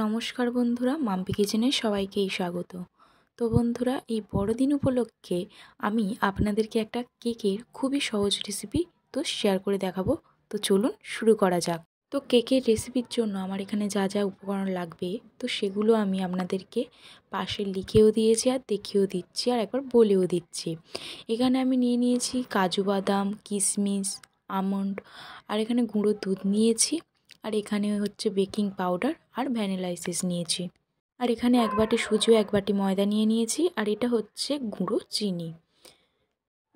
নমস্কার বন্ধুরা, মাম্পি কিচেনে সবাইকেই স্বাগত। তো বন্ধুরা, এই বড়দিন উপলক্ষে আমি আপনাদেরকে একটা কেকের খুবই সহজ রেসিপি শেয়ার করে দেখাবো। তো চলুন শুরু করা যাক। তো কেকের রেসিপির জন্য আমার এখানে যা যা উপকরণ লাগবে সেগুলো আমি আপনাদেরকে পাশে লিখেও দিয়েছি আর দেখিয়েও দিচ্ছি আর একবার বলেও দিচ্ছি। এখানে আমি নিয়ে নিয়েছি কাজু বাদাম, কিশমিশ, আমন্ড, আর এখানে গুঁড়ো দুধ নিয়েছি, আর এখানে হচ্ছে বেকিং পাউডার আর ভ্যানিলা এসেন্স নিয়েছি, আর এখানে এক বাটি সুজি ও এক বাটি ময়দা নিয়ে নিয়েছি, আর এটা হচ্ছে গুঁড়ো চিনি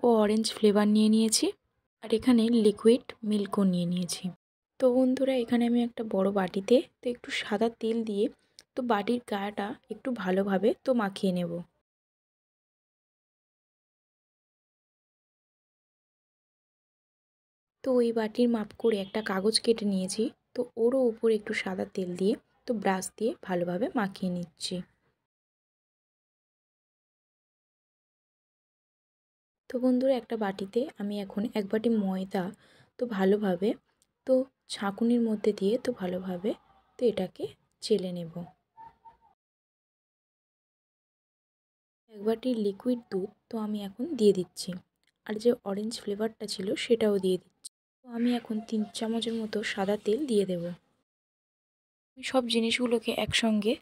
ও অরেঞ্জ ফ্লেভার নিয়ে নিয়েছি, আর এখানে লিকুইড মিল্কও নিয়ে নিয়েছি। তো বন্ধুরা, এখানে আমি একটা বড় বাটিতে একটু সাদা তেল দিয়ে বাটির গাটা একটু ভালোভাবে মাখিয়ে নেব। তো ওই বাটির মাপ করে একটা কাগজ কেটে নিয়েছি, ওরও উপরে একটু সাদা তেল দিয়ে ব্রাশ দিয়ে ভালোভাবে মাখিয়ে নিচ্ছি। তো বন্ধুরা, একটা বাটিতে আমি এখন এক বাটি ময়দা ভালোভাবে ছাঁকুনির মধ্যে দিয়ে ভালোভাবে এটাকে চেলে নেব। এক বাটি লিকুইড দুধ আমি এখন দিয়ে দিচ্ছি, আর যে অরেঞ্জ ফ্লেভারটা ছিল সেটাও দিয়ে দিচ্ছি। তো আমি এখন 3 চামচের মতো সাদা তেল দিয়ে দেব। সব জিনিসগুলোকে একসঙ্গে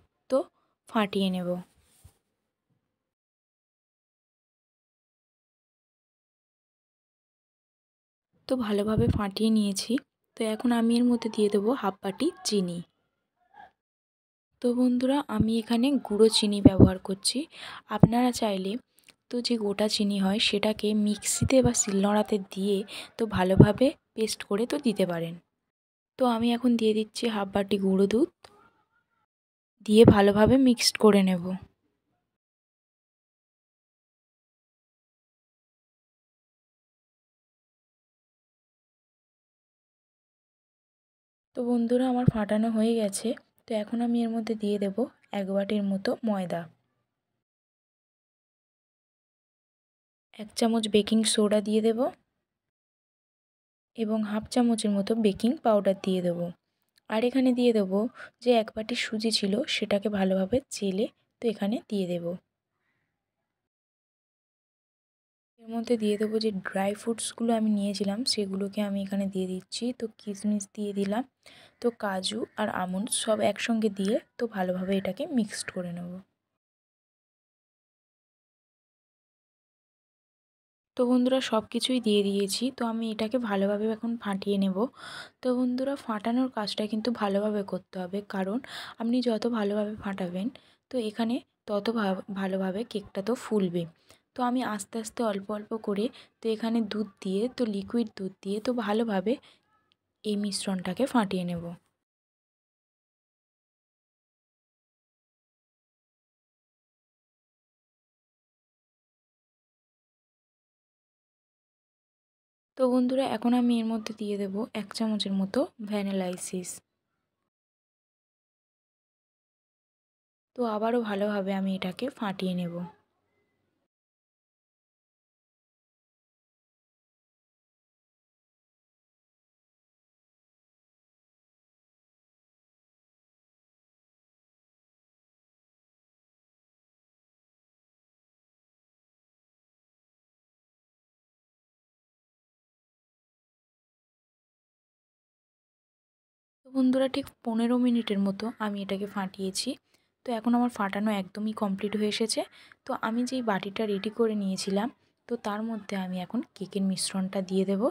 ফাটিয়ে নেব। ভালোভাবে ফাটিয়ে নিয়েছি। এখন আমি এর মধ্যে দিয়ে দেবো হাফ বাটি চিনি। তো বন্ধুরা, আমি এখানে গুঁড়ো চিনি ব্যবহার করছি। আপনারা চাইলে যে গোটা চিনি হয় সেটাকে মিক্সিতে বা শিলনোড়াতে দিয়ে ভালোভাবে পেস্ট করে দিতে পারেন। তো আমি এখন দিয়ে দিচ্ছি হাফ বাটি গুঁড়ো দুধ, দিয়ে ভালোভাবে মিক্সড করে নেব। তো বন্ধুরা, আমার ফাটানো হয়ে গেছে। এখন আমি এর মধ্যে দিয়ে দেব এক বাটির মতো ময়দা, 1 চামচ বেকিং সোডা দিয়ে দেব, এবং হাফ চামচের মতো বেকিং পাউডার দিয়ে দেব। আর এখানে দিয়ে দেব যে এক বাটি সুজি ছিল সেটাকে ভালোভাবে চেলে এখানে দিয়ে দেব। এর মধ্যে দিয়ে দেবো যে ড্রাই ফ্রুটসগুলো আমি নিয়েছিলাম সেগুলোকে আমি এখানে দিয়ে দিচ্ছি। কিশমিশ দিয়ে দিলাম, কাজু আর আমন্ড সব একসঙ্গে দিয়ে ভালোভাবে এটাকে মিক্সড করে নেব। তো বন্ধুরা, সব কিছুই দিয়ে দিয়েছি। আমি এটাকে ভালোভাবে এখন ফাটিয়ে নেব। তো বন্ধুরা, ফাটানোর কাজটা কিন্তু ভালোভাবে করতে হবে, কারণ আপনি যত ভালোভাবে ফাটাবেন এখানে তত ভালোভাবে কেকটা ফুলবে। আমি আস্তে আস্তে অল্প অল্প করে এখানে দুধ দিয়ে লিকুইড দুধ দিয়ে ভালোভাবে এই মিশ্রণটাকে ফাটিয়ে নেব। বন্ধুরা, এখন আমি এর মধ্যে দিয়ে দেব 1 চামচের মতো ভ্যানিলা এসেন্স। আবারও ভালোভাবে আমি এটাকে ফাটিয়ে নেব। বন্ধুরা, ঠিক 15 মিনিটের মতো আমি এটাকে ফাটিয়েছি। এখন আমার ফাটানো একদমই কমপ্লিট হয়ে এসেছে। আমি যেই বাটিটা রেডি করে নিয়েছিলাম তার মধ্যে আমি এখন কেকের মিশ্রণটা দিয়ে দেব।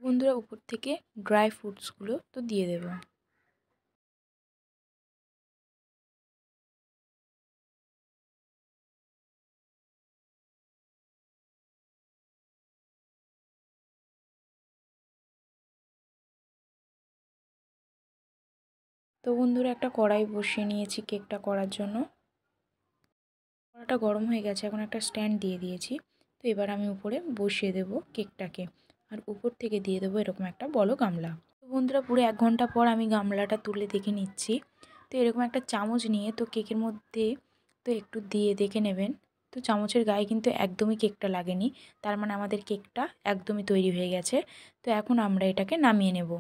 বন্ধুরা, উপর থেকে ড্রাই ফ্রুটসগুলো দিয়ে দেব। বন্ধুরা, একটা কড়াই বসিয়ে নিয়েছি কেকটা করার জন্য। কড়াটা গরম হয়ে গেছে, এখন একটা স্ট্যান্ড দিয়ে দিয়েছি। এবার আমি উপরে বসিয়ে দেব কেকটাকে, আর উপর থেকে দিয়ে দেবো এরকম একটা বড় গামলা। বন্ধুরা, পুরো 1 ঘন্টা পর আমি গামলাটা তুলে দেখে নিচ্ছি। এরকম একটা চামচ নিয়ে কেকের মধ্যে একটু দিয়ে দেখে নেবেন তো চামচের গায়ে কিন্তু একদমই কেকটা লাগেনি, তার মানে আমাদের কেকটা একদমই তৈরি হয়ে গেছে। তো এখন আমরা এটাকে নামিয়ে নেব।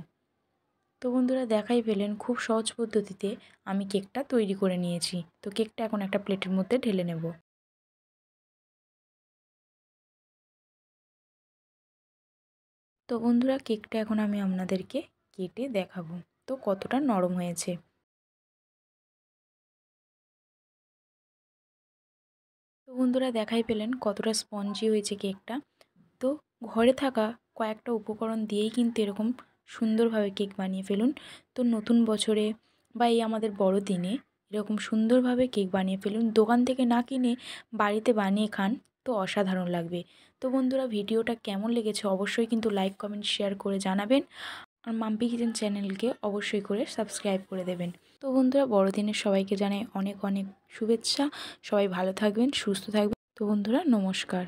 তো বন্ধুরা দেখাই পেলেন খুব সহজ পদ্ধতিতে আমি কেকটা তৈরি করে নিয়েছি। তো কেকটা এখন একটা প্লেটের মধ্যে ঢেলে নেব। তো বন্ধুরা কেকটা এখন আমি আপনাদেরকে কেটে দেখাবো তো কতটা নরম হয়েছে। তো বন্ধুরা দেখাই পেলেন কতটা স্পঞ্জি হয়েছে কেকটা। তো ঘরে থাকা কয়েকটা উপকরণ দিয়েই কিন্তু এরকম সুন্দরভাবে কেক বানিয়ে ফেলুন। তো নতুন বছরে বা এই আমাদের বড়দিনে এরকম সুন্দরভাবে কেক বানিয়ে ফেলুন। দোকান থেকে না কিনে বাড়িতে বানিয়ে খান, তো অসাধারণ লাগবে। তো বন্ধুরা ভিডিওটা কেমন লেগেছে অবশ্যই কিন্তু লাইক কমেন্ট শেয়ার করে জানাবেন। আর মাম্পি কিচেন চ্যানেলকে অবশ্যই করে সাবস্ক্রাইব করে দেবেন। তো বন্ধুরা বড়দিনের সবাইকে জানাই অনেক অনেক শুভেচ্ছা। সবাই ভালো থাকবেন, সুস্থ থাকবেন। তো বন্ধুরা নমস্কার।